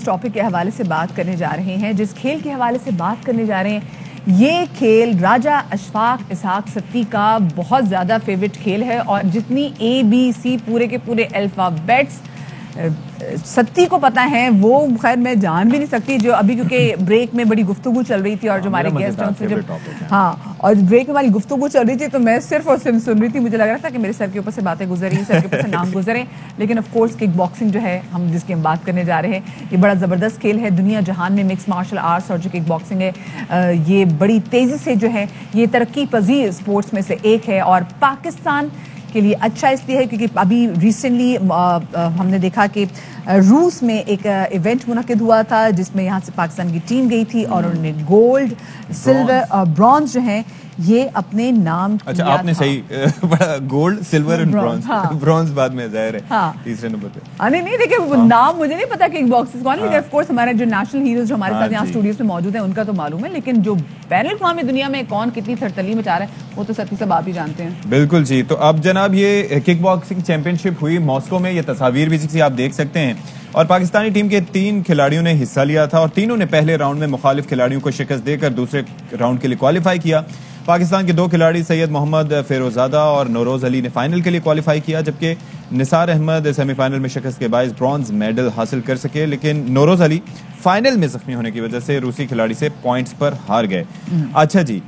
Topic کے حوالے سے بات کرنے جا رہے ہیں، جس کھیل کے حوالے سے بات کرنے جا رہے ہیں، یہ کھیل راجہ اشفاق اسحاق ستی کا بہت زیادہ فیوریٹ کھیل ہے، اور جتنی اے بی سی پورے کے پورے الفابیٹس ستی کو پتہ ہے وہ خیر میں جان بھی نہیں سکتی، جو ابھی کیونکہ بریک میں بڑی گفتگو چل رہی تھی اور جو ہمارے گیسٹ ہیں ان سے اور بریک میں ہماری گفتگو چل رہی تھی تو میں صرف اور صرف سن رہی تھی، مجھے لگ رہا تھا کہ میرے سر کے اوپر سے باتیں گزر رہی ہیں، سر کے اوپر سے نام گزرے، لیکن آف کورس کک باکسنگ جو ہے ہم جس کی ہم بات کرنے جا رہے ہیں، یہ بڑا زبردست کھیل ہے دنیا جہان میں۔ مکس مارشل آرٹس اور جو کک باکسنگ ہے یہ بڑی تیزی سے جو ہے یہ ترقی پذیر اسپورٹس میں سے ایک ہے، اور پاکستان کے لیے اچھا اس لیے ہے کیونکہ ابھی ریسنٹلی ہم نے دیکھا کہ روس میں ایک ایونٹ منعقد ہوا تھا جس میں یہاں سے پاکستان کی ٹیم گئی تھی اور انہوں نے گولڈ، سلور اور برونز جو ہیں یہ اپنے نام کیا تھا۔ آپ نے صحیح گولڈ، سلور اور برونز، برونز بعد میں ظاہر ہے تیسرے نمبر پہ۔ نہیں دیکھیں نام مجھے نہیں پتا کک باکسز کون، لیکن آف کورس ہمارے جو نیشنل ہیروز جو ہمارے ساتھ یہاں اسٹوڈیوز میں موجود ہیں ان کا تو معلوم ہے، لیکن جو بین الاقوامی دنیا میں کون کتنی تھرتلی مچا رہا ہے وہ تو ستی سب آپ ہی جانتے ہیں۔ بالکل جی، تو اب جناب یہ کک باکسنگ چیمپئن شپ ہوئی ماسکو میں، یہ تصاویر بھی آپ دیکھ سکتے ہیں، اور پاکستانی ٹیم کے 3 کھلاڑیوں نے حصہ لیا تھا اور تینوں نے پہلے راؤنڈ میں مخالف کھلاڑیوں کو شکست دے کر دوسرے راؤنڈ کے لیے کوالیفائی کیا۔ پاکستان کے 2 کھلاڑی سید محمد فیروزادہ اور نوروز علی نے فائنل کے لیے کوالیفائی کیا، جبکہ نثار احمد سیمی فائنل میں شکست کے باعث برونز میڈل حاصل کر سکے، لیکن نوروز علی فائنل میں زخمی ہونے کی وجہ سے روسی کھلاڑی سے پوائنٹس پر ہار گئے۔ اچھا جی،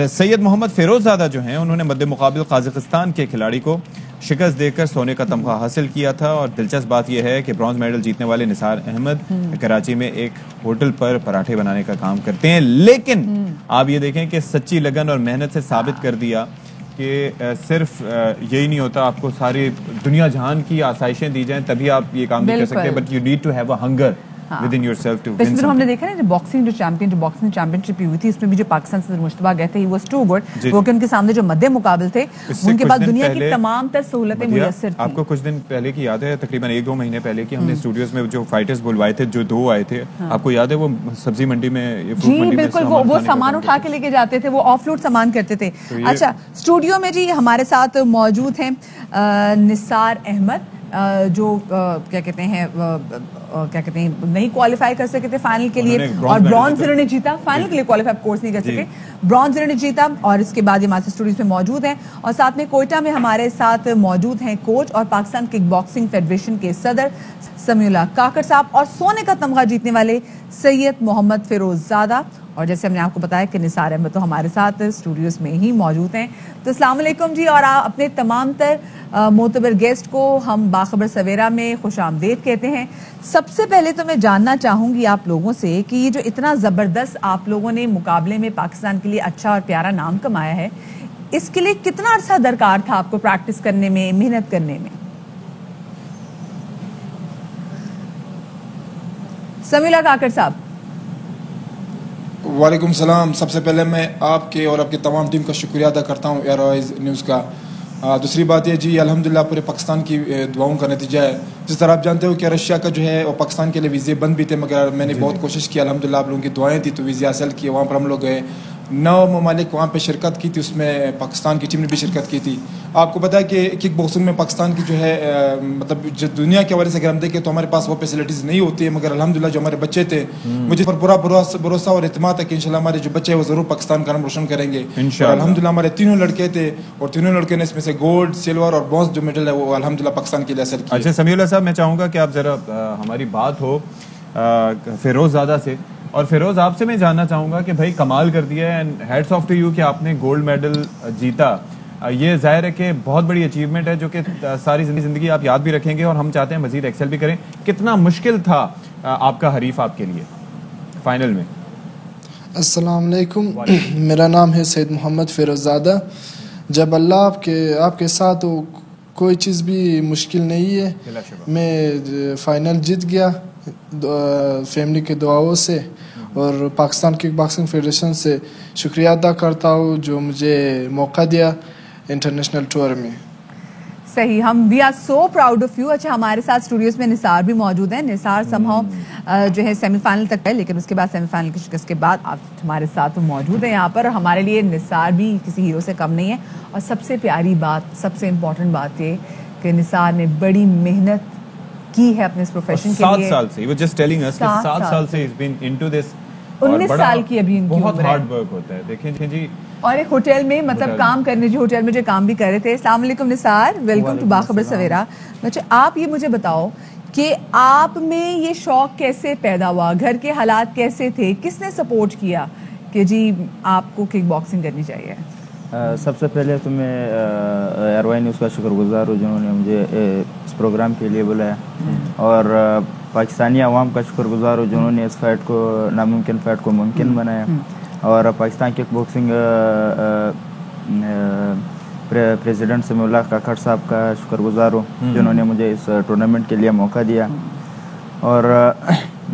سید محمد فیروزادہ جو ہیں انہوں نے مد مقابل قازقستان کے کھلاڑی کو شکست دے کر سونے کا تمغہ حاصل کیا تھا، اور دلچسپ بات یہ ہے کہ برونز میڈل جیتنے والے نثار احمد کراچی میں ایک ہوٹل پر پراٹھے بنانے کا کام کرتے ہیں، لیکن آپ یہ دیکھیں کہ سچی لگن اور محنت سے ثابت کر دیا کہ صرف یہی نہیں ہوتا، آپ کو ساری دنیا جہان کی آسائشیں دی جائیں تبھی آپ یہ کام نہیں کر سکتے، but you need to have a hunger within yourself to win something۔ ہم نے دیکھا نا جو باکسنگ چیمپئن شپ ہوئی تھی اس میں بھی جو پاکستان سے مشتبہ گئے تھے he was too good، وہ کہ ان کے سامنے جو مد مقابل تھے ان کے پاس دنیا کی تمام تر سہولتیں میسر تھیں۔ آپ کو کچھ دن پہلے کی یاد ہے، تقریباً 1-2 مہینے پہلے کی ہم نے اسٹوڈیوز میں جو فائٹرز بلوائے تھے، جو 2 آئے تھے، آپ کو یاد ہے وہ سبزی منڈی میں، جی بالکل، وہ سامان اٹھا کے لے کے جاتے تھے، وہ آف لوڈ سامان کرتے تھے۔ اچھا اسٹوڈیو میں جی ہمارے ساتھ موجود ہیں نثار احمد جو کیا کہتے ہیں نہیں کوالیفائی کر سکے تھے فائنل کے لیے، اور برونز انہوں نے جیتا، فائنل کے لیے کوالیفائی آف کورس نہیں کر سکے، برونز انہوں نے جیتا، اور اس کے بعد یہ ہمارے اسٹوڈیوز میں موجود ہیں، اور ساتھ میں کوئٹہ میں ہمارے ساتھ موجود ہیں کوچ اور پاکستان کک باکسنگ فیڈریشن کے صدر سمیع اللہ کاکڑ صاحب، اور سونے کا تمغہ جیتنے والے سید محمد فیروزادہ، اور جیسے ہم نے آپ کو بتایا کہ نثار احمد تو ہمارے ساتھ اسٹوڈیوز میں ہی موجود ہیں۔ تو السلام علیکم جی، اور اپنے تمام تر معتبر گیسٹ کو ہم باخبر سویرا میں خوش آمدید کہتے ہیں۔ سب سے پہلے تو میں جاننا چاہوں گی آپ لوگوں سے کہ یہ جو اتنا زبردست آپ لوگوں نے مقابلے میں پاکستان کے لیے اچھا اور پیارا نام کمایا ہے، اس کے لیے کتنا عرصہ درکار تھا آپ کو پریکٹس کرنے میں، محنت کرنے میں؟ سمیع اللہ کاکڑ صاحب۔ وعلیکم السلام۔ سب سے پہلے میں آپ کے اور آپ کی تمام ٹیم کا شکریہ ادا کرتا ہوں ایئر وائز نیوز کا۔ دوسری بات یہ جی الحمدللہ پورے پاکستان کی دعاؤں کا نتیجہ ہے۔ جس طرح آپ جانتے ہو کہ رشیا کا جو ہے وہ پاکستان کے لیے ویزے بند بھی تھے، مگر میں نے بہت کوشش کی، الحمدللہ آپ لوگوں کی دعائیں تھی تو ویزے حاصل کیے، وہاں پر ہم لوگ گئے، 9 ممالک وہاں پہ شرکت کی تھی، اس میں پاکستان کی ٹیم نے بھی شرکت کی تھی۔ آپ کو پتا ہے کہ کک باکسنگ میں پاکستان کی جو ہے مطلب جو دنیا کے حوالے سے اگر ہم دیکھیں تو ہمارے پاس وہ فیسلٹیز نہیں ہوتی ہے، مگر الحمدللہ جو ہمارے بچے تھے مجھے پر پورا بھروسہ اور اعتماد ہے کہ انشاءاللہ ہمارے جو بچے ہیں وہ ضرور پاکستان کا نام روشن کریں گے، اور الحمدللہ ہمارے 3 لڑکے تھے اور 3 لڑکے نے اس میں سے گولڈ، سلور اور برونز جو میڈل ہے وہ الحمدللہ پاکستان کے لیے حاصل کیا۔ اچھا سمیع اللہ صاحب، میں چاہوں گا کہ آپ ذرا ہماری بات ہو فیروزادہ سے، اور فیروز آپ سے میں جاننا چاہوں گا کہ بھائی کمال کر دیا ہے، and heads of two you کہ آپ نے گولڈ میڈل جیتا، یہ ظاہر ہے کہ بہت بڑی اچیومنٹ ہے جو کہ ساری زندگی آپ یاد بھی رکھیں گے، اور ہم چاہتے ہیں مزید ایکسل بھی کریں۔ کتنا مشکل تھا آپ کا حریف آپ کے لیے فائنل میں؟ السلام علیکم، میرا نام ہے سید محمد فیروزادہ۔ جب اللہ آپ کے ساتھ ہو کوئی چیز بھی مشکل نہیں ہے۔ میں فائنل جیت گیا فیملی کے دعاؤں سے، اور پاکستان کک باکسنگ فیڈریشن سے شکریہ ادا کرتا ہوں جو مجھے موقع دیا انٹرنیشنل ٹور میں۔ صحیح، ہم we are so proud of you. اچھا ہمارے ساتھ اسٹوڈیوز میں نثار بھی موجود ہیں۔ نثار سمہاؤ جو ہے سیمی فائنل تک ہے، لیکن اس کے بعد سیمی فائنل کی شکست کے بعد آپ ہمارے ساتھ موجود ہیں یہاں پر۔ ہمارے لیے نثار بھی کسی ہیرو سے کم نہیں ہے، اور سب سے پیاری بات، سب سے امپورٹنٹ بات یہ کہ نثار نے بڑی محنت کی ہے اپنے اس پروفیشن کے لیے. 7 سال سے he was just telling us کہ 7 سال سے he's been into this. 19 سال کی ابھی ان کی بہت عمر ہے. ہارڈ ورک ہوتا ہے. دیکھیں جی اور ایک ہوٹل میں مطلب کام کرنے جو ہوٹل میں جو کام بھی کر رہے تھے. السلام علیکم نثار, ویلکم ٹو باخبر سویرا. بچے آپ یہ مجھے بتاؤ کہ آپ میں یہ شوق کیسے پیدا ہوا, گھر کے حالات کیسے تھے, کس نے سپورٹ کیا کہ جی آپ کو کک باکسنگ کرنی چاہیے؟ سب سے پہلے تو میں ایئر وائی نیوز کا شکر گزار ہوں جنہوں نے مجھے اس پروگرام کے لیے بلایا, اور پاکستانی عوام کا شکر گزار ہوں جنہوں نے اس فائٹ کو, ناممکن فائٹ کو ممکن بنایا, اور پاکستان کک باکسنگ پریزیڈنٹ سمیع اللہ کاکڑ صاحب کا شکر گزار ہوں جنہوں نے مجھے اس ٹورنامنٹ کے لیے موقع دیا. اور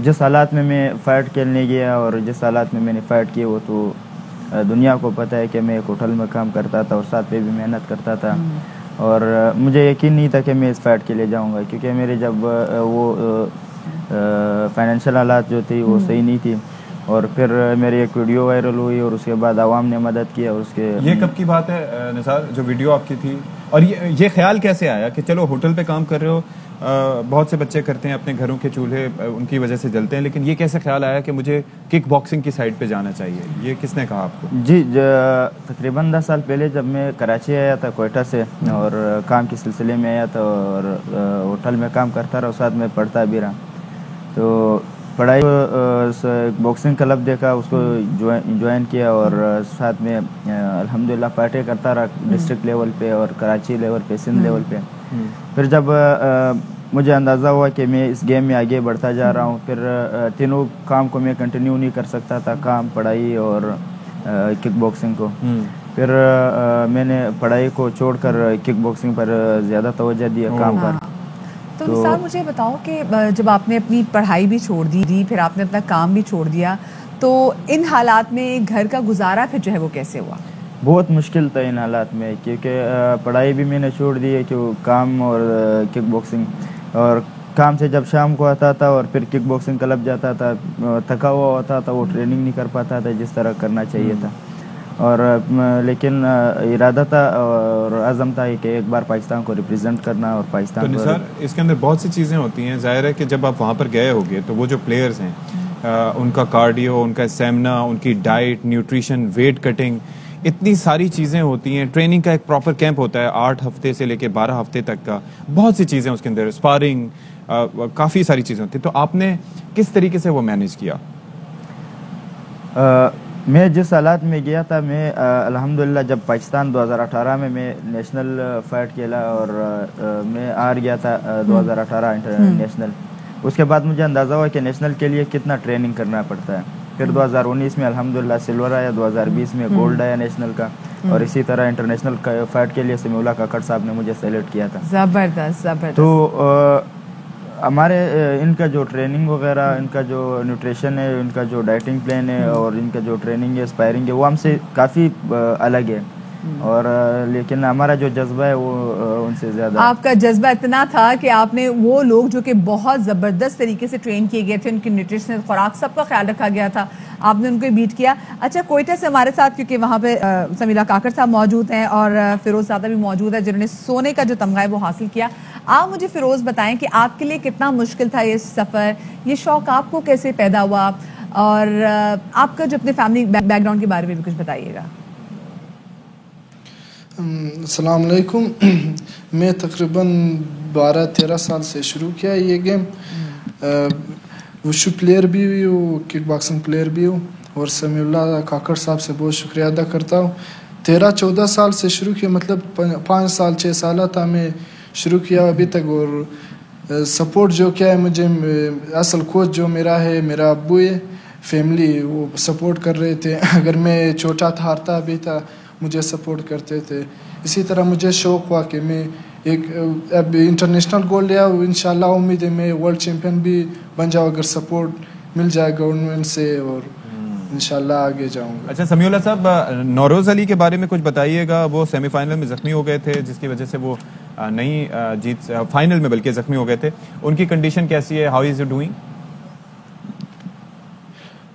جس حالات میں میں فائٹ کھیلنے گیا اور جس حالات میں نے فائٹ کی, وہ تو دنیا کو پتہ ہے کہ میں ایک ہوٹل میں کام کرتا تھا اور ساتھ پہ بھی محنت کرتا تھا, اور مجھے یقین نہیں تھا کہ میں اس فائٹ کے لیے جاؤں گا, کیونکہ میرے جب وہ فائنینشیل حالات جو تھی وہ صحیح نہیں تھی. اور پھر میری ایک ویڈیو وائرل ہوئی اور اس کے بعد عوام نے مدد کی. اور اس کے یہ کب کی بات ہے نثار جو ویڈیو آپ کی تھی, اور یہ خیال کیسے آیا کہ چلو ہوٹل پہ کام کر رہے ہو, بہت سے بچے کرتے ہیں اپنے گھروں کے چولہے ان کی وجہ سے جلتے ہیں, لیکن یہ کیسے خیال آیا کہ مجھے کک باکسنگ کی سائڈ پہ جانا چاہیے؟ یہ کس نے کہا آپ کو؟ جی تقریباً 10 سال پہلے جب میں کراچی آیا تھا کوئٹہ سے, اور کام کے سلسلے میں آیا تھا, اور ہوٹل میں کام کرتا رہا, ساتھ میں پڑھتا بھی رہا. تو پڑھائی باکسنگ کلب دیکھا, اس کو جوائن کیا, اور ساتھ میں الحمدللہ فائٹیں کرتا رہا ڈسٹرکٹ لیول پہ اور کراچی لیول پہ, سندھ لیول پہ. پھر جب مجھے اندازہ ہوا کہ میں اس گیم میں آگے بڑھتا جا رہا ہوں, پھر تینوں کام کو میں کنٹینیو نہیں کر سکتا تھا, کام, پڑھائی اور کک باکسنگ کو. پھر میں نے پڑھائی کو چھوڑ کر کک باکسنگ پر زیادہ توجہ دیا, کام پر. تو نثار مجھے بتاؤ کہ جب آپ نے اپنی پڑھائی بھی چھوڑ دی, پھر آپ نے اپنا کام بھی چھوڑ دیا, تو ان حالات میں گھر کا گزارا پھر جو ہے وہ کیسے ہوا؟ بہت مشکل تھا ان حالات میں, کیونکہ پڑھائی بھی میں نے چھوڑ دی ہے, کہ کام اور کک باکسنگ. اور کام سے جب شام کو آتا تھا اور پھر کک باکسنگ کلب جاتا تھا, تھکا ہوا ہوتا تھا, وہ ٹریننگ نہیں کر پاتا تھا جس طرح کرنا چاہیے تھا. اور لیکن ارادہ تھا اور عزم تھا کہ ایک بار پاکستان کو ریپرزینٹ کرنا, اور پاکستان کو. سر اس کے اندر بہت سی چیزیں ہوتی ہیں, ظاہر ہے کہ جب آپ وہاں پر گئے ہوگے تو وہ جو پلیئرز ہیں ان کا کارڈیو, ان کا اسٹیمنا, ان کی ڈائٹ, نیوٹریشن, ویٹ کٹنگ, اتنی ساری چیزیں ہوتی ہیں. ٹریننگ کا ایک پراپر کیمپ ہوتا ہے 8 ہفتے سے لے کے 12 ہفتے تک کا, بہت سی چیزیں اس کے اندر, اسپارنگ, کافی ساری چیزیں ہوتی ہیں. تو آپ نے کس طریقے سے وہ مینیج کیا؟ میں جس حالات میں گیا تھا, میں الحمدللہ جب پاکستان 2018 میں نیشنل فائٹ کھیلا اور میں ہار گیا تھا 2018 انٹرنیشنل. اس کے بعد مجھے اندازہ ہوا کہ نیشنل کے لیے کتنا ٹریننگ کرنا پڑتا ہے. پھر 2019 میں الحمدللہ سلور آیا, 2020 میں گولڈ آیا نیشنل کا, اور اسی طرح انٹرنیشنل فائٹ کے لیے سمیع اللہ کاکڑ صاحب نے مجھے سلیکٹ کیا تھا. زبردست زبردست. تو ہمارے ان کا جو ٹریننگ وغیرہ, ان کا جو نیوٹریشن ہے, ان کا جو ڈائٹنگ پلان ہے, اور ان کا جو ٹریننگ ہے, اسپائرنگ ہے, وہ ہم سے کافی الگ ہے. اور لیکن ہمارا جو جذبہ ہے وہ ان سے زیادہ. آپ کا جذبہ اتنا تھا کہ آپ نے وہ لوگ جو کہ بہت زبردست طریقے سے ٹرین کیے گئے تھے, ان کی نیوٹریشن, خوراک, سب کا خیال رکھا گیا تھا, آپ نے ان کو بیٹ کیا. اچھا, کوئٹہ سے ہمارے ساتھ کیونکہ وہاں پہ سمیع اللہ کاکڑ صاحب موجود ہیں اور فیروز زادہ بھی موجود ہے جنہوں نے سونے کا جو تمغہ ہے وہ حاصل کیا. آپ مجھے فیروز بتائیں کہ آپ کے لیے کتنا مشکل تھا یہ سفر, یہ شوق آپ کو کیسے پیدا ہوا, اور آپ کا جو اپنے فیملی بیک گراؤنڈ کے بارے میں بھی کچھ بتائیے گا. السلام علیکم. میں تقریباً 12-13 سال سے شروع کیا یہ گیم. وشو پلیئر بھی ہوں, کک باکسنگ پلیئر بھی ہوں, اور سمیع اللہ کاکڑ صاحب سے بہت شکریہ ادا کرتا ہوں. 13-14 سال سے شروع کیا, مطلب 5-6 سال تھا میں شروع کیا ابھی تک. اور سپورٹ جو کیا ہے مجھے, اصل کوچ جو میرا ہے, میرا ابو ہے, فیملی, وہ سپورٹ کر رہے تھے. اگر میں چھوٹا تھا, ہارتا بھی تھا, مجھے سپورٹ کرتے تھے. اسی طرح مجھے شوق ہوا کہ میں ایک اب انٹرنیشنل گول لیا, انشاءاللہ امید ہے میں ورلڈ چیمپئن بھی بن جاؤں اگر سپورٹ مل جائے گورنمنٹ سے, اور انشاءاللہ آگے جاؤں گا. اچھا سمیع اللہ صاحب, نوروز علی کے بارے میں کچھ بتائیے گا. وہ سیمی فائنل میں زخمی ہو گئے تھے جس کی وجہ سے وہ نہیں جیت, فائنل میں بلکہ زخمی ہو گئے تھے. ان کی کنڈیشن کیسی ہے, ہاؤ از یو ڈوئنگ؟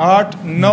8-9